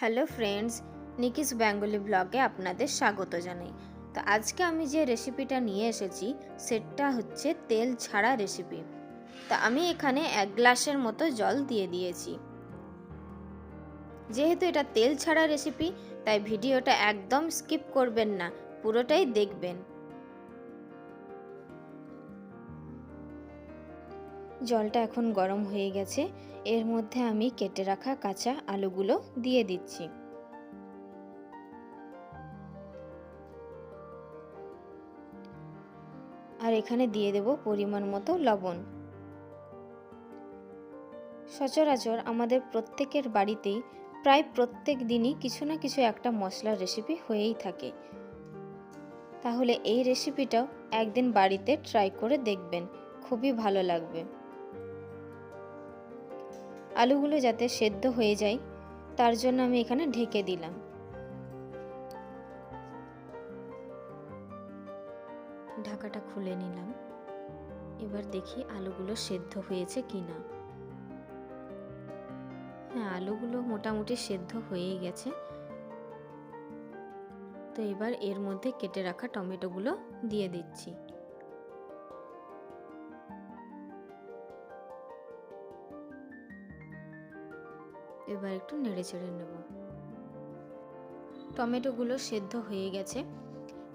Hello friends, নিকিস Bengali ব্লগে আপনাদের স্বাগত জানাই। তো আজকে আমি যে রেসিপিটা নিয়ে এসেছি সেটা হচ্ছে তেল ছাড়া রেসিপি। তা আমি এখানে 1 গ্লাসের মতো জল দিয়ে দিয়েছি। যেহেতু এটা তেল ছাড়া রেসিপি তাই ভিডিওটা একদম স্কিপ করবেন না, পুরোটাই দেখবেন। জলটা এখন গরম হয়ে গেছে, এর মধ্যে আমি কেটে রাখা কাঁচা আলুগুলো দিয়ে দিচ্ছি। আর এখানে দিয়ে দেব পরিমাণ মতো লবণ। সচরাচর আমাদের প্রত্যেকের বাড়িতেই প্রায় প্রত্যেক দিনই কিছু না কিছু একটা মশলার রেসিপি হয়েই থাকে। তাহলে এই রেসিপিটাও একদিন বাড়িতে ট্রাই করে দেখবেন, খুবই ভালো লাগবে। আলুগুলো যাতে সেদ্ধ হয়ে যায় তার জন্য আমি এখানে ঢেকে দিলাম। ঢাকাটা খুলে নিলাম। এবার দেখি আলুগুলো সেদ্ধ হয়েছে কিনা। হ্যাঁ, আলুগুলো মোটামুটি সেদ্ধ হয়েই গেছে। তো এবার এর মধ্যে কেটে রাখা টমেটোগুলো দিয়ে দিচ্ছি। এবার একটু নেড়ে চেড়ে নেব। টমেটোগুলো সেদ্ধ হয়ে গেছে।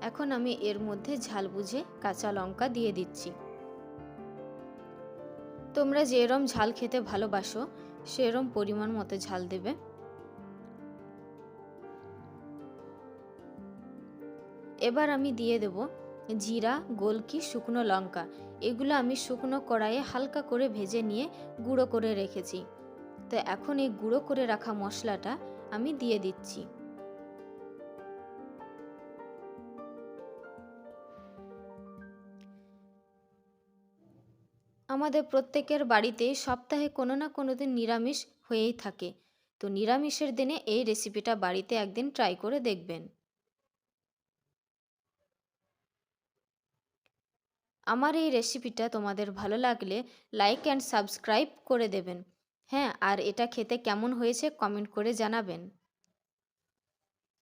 এখন আমি এর মধ্যে ঝাল বুঝে কাঁচা লঙ্কা দিয়ে দিচ্ছি। তোমরা যেরম ঝাল খেতে ভালোবাসো সেরম পরিমাণ মতো ঝাল দেবে। এবার আমি দিয়ে দেব জিরা, গোলকি, শুকনো লঙ্কা। এগুলো আমি শুকনো কড়াইয়ে হালকা করে ভেজে নিয়ে গুঁড়ো করে রেখেছি। তো এখন এই গুঁড়ো করে রাখা মশলাটা আমি দিয়ে দিচ্ছি। আমাদের প্রত্যেকের বাড়িতে সপ্তাহে কোনো না কোনো দিন নিরামিষ হয়েই থাকে। তো নিরামিষের দিনে এই রেসিপিটা বাড়িতে একদিন ট্রাই করে দেখবেন। আমার এই রেসিপিটা তোমাদের ভালো লাগলে লাইক অ্যান্ড সাবস্ক্রাইব করে দেবেন। হ্যাঁ, আর এটা খেতে কেমন হয়েছে কমেন্ট করে জানাবেন।